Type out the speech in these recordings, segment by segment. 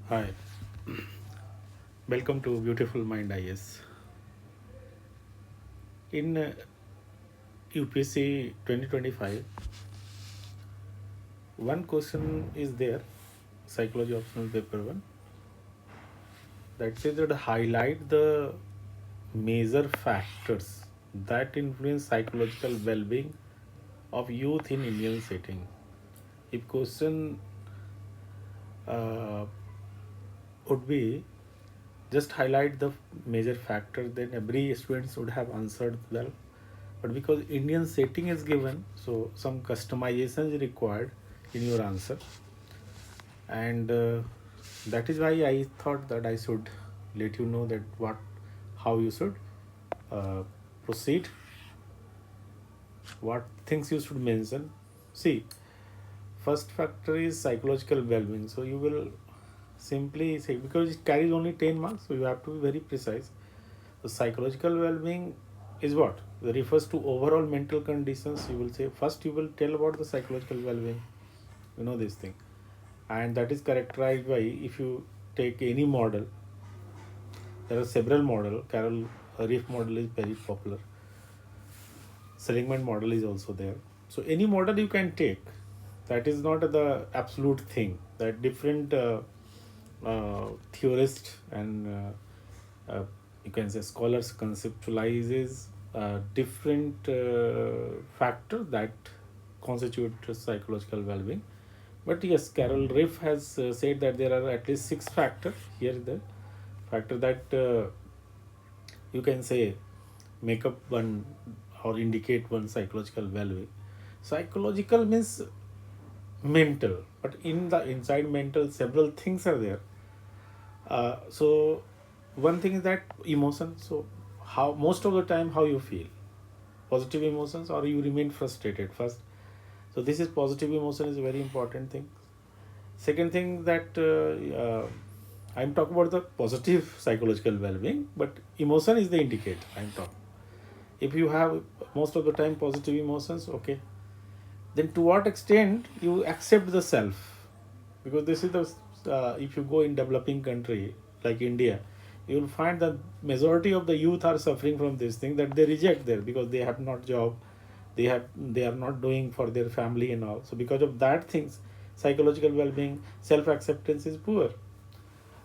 Hi, welcome to Beautiful Mind IAS. In UPSC 2025, one question is there, psychology optional paper one, that says that highlight the major factors that influence psychological well-being of youth in Indian setting. If question uh, would be just highlight the major factors, then every student would have answered well. But because Indian setting is given, so some customization is required in your answer, and that is why I thought that I should let you know that how you should uh, proceed, what things you should mention. See, first factor is psychological well-being. So you will simply say, because it carries only 10 marks, so you have to be very precise. The psychological well-being is what? It refers to overall mental conditions. You will say, first you will tell about the psychological well-being. You know this thing. And that is characterized by, if you take any model, there are several model. Carol Reef model is very popular. Seligman model is also there. So any model you can take. That is not the absolute thing. That different theorists and you can say scholars conceptualizes different factors that constitute psychological well-being. But yes, Carol Riff has said that there are at least six factors here. The factor that you can say make up one or indicate one psychological well-being. Psychological means mental, but in the inside mental several things are there. So one thing is that emotion. So how most of the time how you feel, positive emotions or you remain frustrated first. So this is positive emotion is a very important thing. Second thing that I'm talking about the positive psychological well-being, but emotion is the indicator I'm talking. If you have most of the time positive emotions, okay, then to what extent you accept the self, because this is the if you go in developing country like India, you will find that majority of the youth are suffering from this thing, that they reject there because they have not job, they are not doing for their family and all. So because of that things, psychological well-being, self acceptance is poor.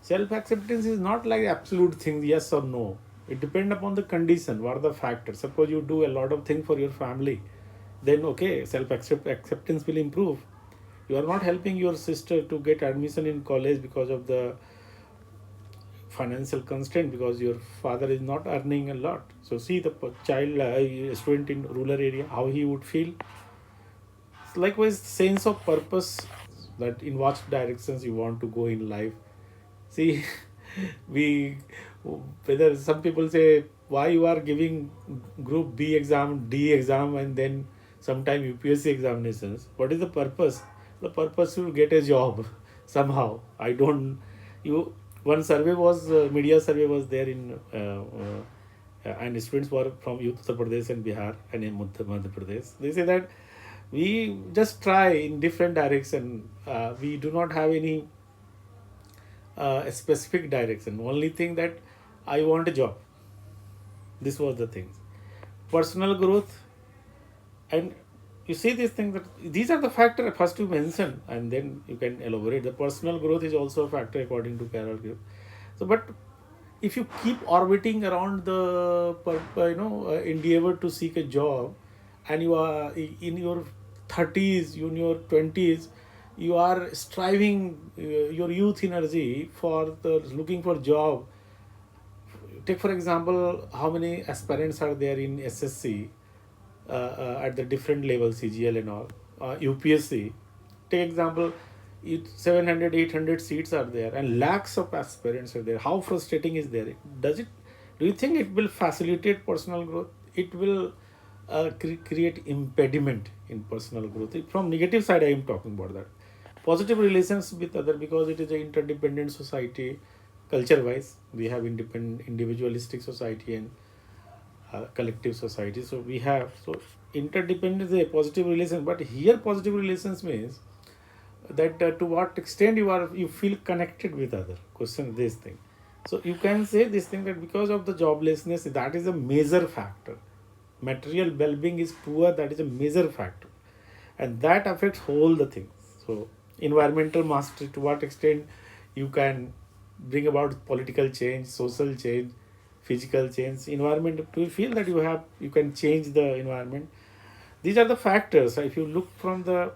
Self acceptance is not like absolute thing, yes or no. It depends upon the condition, what are the factors. Suppose you do a lot of things for your family, then okay, acceptance will improve. You are not helping your sister to get admission in college because of the financial constraint, because your father is not earning a lot. So see the child, student in rural area, how he would feel. Likewise, sense of purpose, that in what directions you want to go in life. See, we, whether some people say why you are giving group B exam, D exam, and then sometime UPSC examinations. What is the purpose? The purpose to get a job somehow. I don't. You, one survey was media survey was there in and students were from Uttar Pradesh and Bihar and in Madhya Pradesh. They say that we just try in different direction. We do not have any a specific direction. Only thing that I want a job. This was the thing. Personal growth, and you see this thing that these are the factors first you mention, and then you can elaborate. The personal growth is also a factor according to Carol Gibb. So, but if you keep orbiting around the endeavor to seek a job, and you are in your 30s, in your 20s, you are striving your youth energy for the looking for job. Take for example, how many aspirants are there in SSC at the different levels, CGL and all, UPSC. Take example, 700, 800 seats are there and lakhs of aspirants are there. How frustrating is there? Does it? Do you think it will facilitate personal growth? It will create impediment in personal growth. From negative side, I am talking about that. Positive relations with other, because it is an interdependent society. Culture wise, we have independent individualistic society and collective society. So we have, so interdependence is a positive relation, but here positive relations means that to what extent you feel connected with other. Question this thing. So you can say this thing that because of the joblessness, that is a major factor. Material well-being is poor, that is a major factor, and that affects whole the things. So environmental mastery, to what extent you can bring about political change, social change, physical change, environment. Do you feel that you can change the environment? These are the factors. If you look from the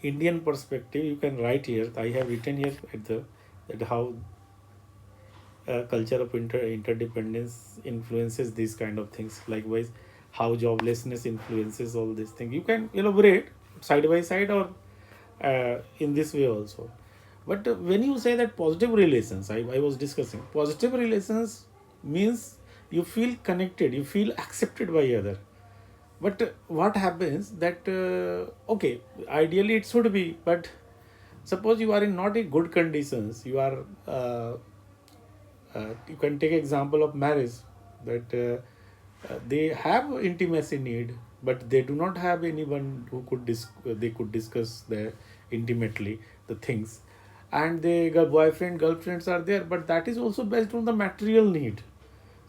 Indian perspective, you can write here. I have written here at the that how culture of interdependence influences these kind of things. Likewise, how joblessness influences all these things. You can elaborate side by side or in this way also. But when you say that positive relations, I was discussing positive relations means you feel connected, you feel accepted by other. But what happens that okay, ideally it should be, but suppose you are in not in good conditions, you can take example of marriage, that they have intimacy need, but they do not have anyone who could they could discuss the intimately the things, and the boyfriend girlfriends are there, but that is also based on the material need.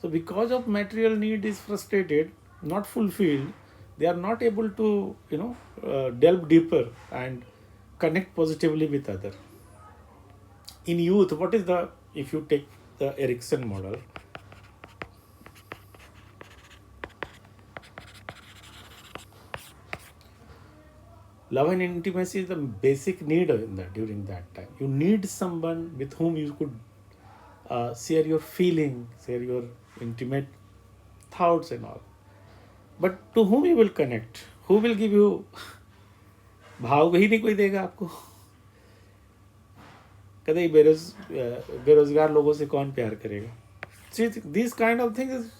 So because of material need is frustrated, not fulfilled, they are not able to delve deeper and connect positively with other. In youth, what is the, if you take the Erickson model, love and intimacy is the basic need in that. During that time you need someone with whom you could share your feeling, share your intimate thoughts and all. But to whom you will connect, who will give you भाव ही नहीं कोई देगा आपको. कभी बेरोजगार लोगों से कौन प्यार करेगा. See, these kind of things is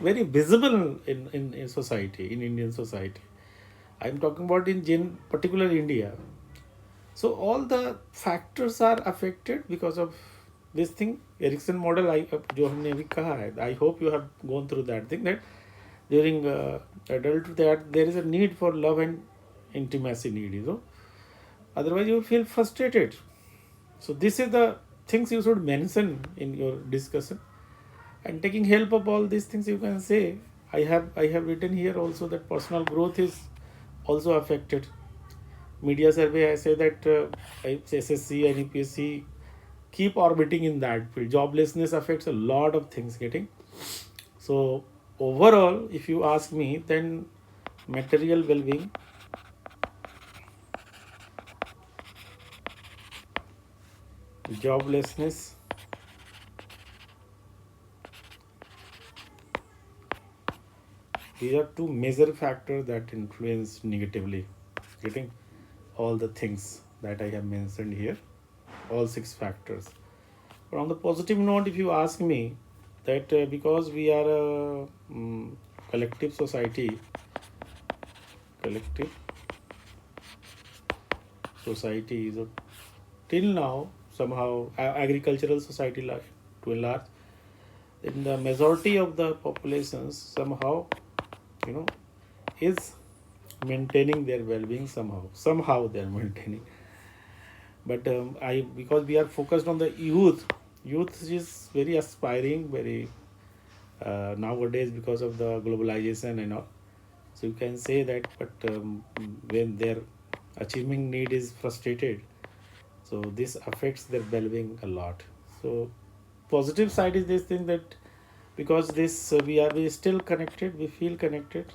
very visible in society, in Indian society. I'm talking about in particular India. So all the factors are affected because of this thing. Erickson model जो हमने अभी कहा है, I hope you have gone through that thing, that during adulthood that there is a need for love and intimacy need. Otherwise you feel frustrated. So this is the things you should mention in your discussion. And taking help of all these things, you can say, I have written here also that personal growth is also affected. Media survey, I say that SSC and UPSC keep orbiting in that field. Joblessness affects a lot of things getting. So overall, if you ask me, then material well-being, joblessness, these are two major factors that influence negatively getting all the things that I have mentioned here, all 6 factors. But on the positive note, if you ask me, that because we are a collective society so till now somehow agricultural society to a large, in the majority of the populations somehow is maintaining their well-being, somehow they are maintaining. But I because we are focused on the youth is very aspiring, very nowadays because of the globalization and all. So you can say that, but when their achieving need is frustrated, so this affects their well-being a lot. So positive side is this thing, that because this we still connected, we feel connected.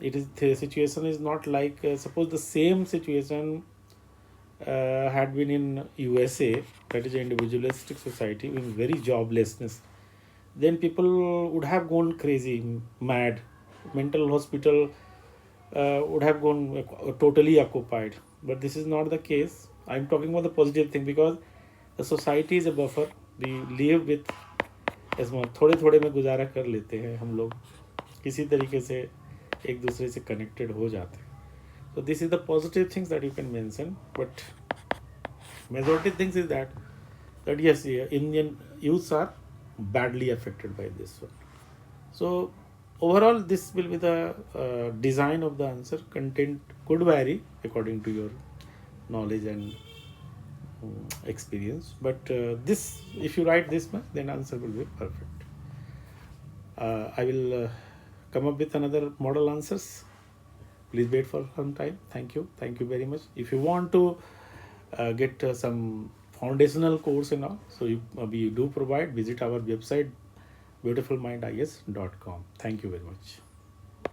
It is, the situation is not like suppose the same situation had been in USA, that is an individualistic society with very joblessness, then people would have gone crazy, mad. Mental hospital would have gone totally occupied. But this is not the case. I'm talking about the positive thing, because the society is a buffer. We live with थोड़े थोड़े में गुजारा कर लेते हैं हम लोग, किसी तरीके से एक दूसरे से कनेक्टेड हो जाते हैं. So this is the positive things that you can mention. But majority things is that yes, Indian youths are badly affected by this one. So overall, this will be the design of the answer. Content could vary according to your knowledge and experience. But this, if you write this much, then answer will be perfect. I will come up with another model answers. Please wait for some time. Thank you very much. If you want to get some foundational course and all, so we do provide. Visit our website beautifulmindias.com. Thank you very much.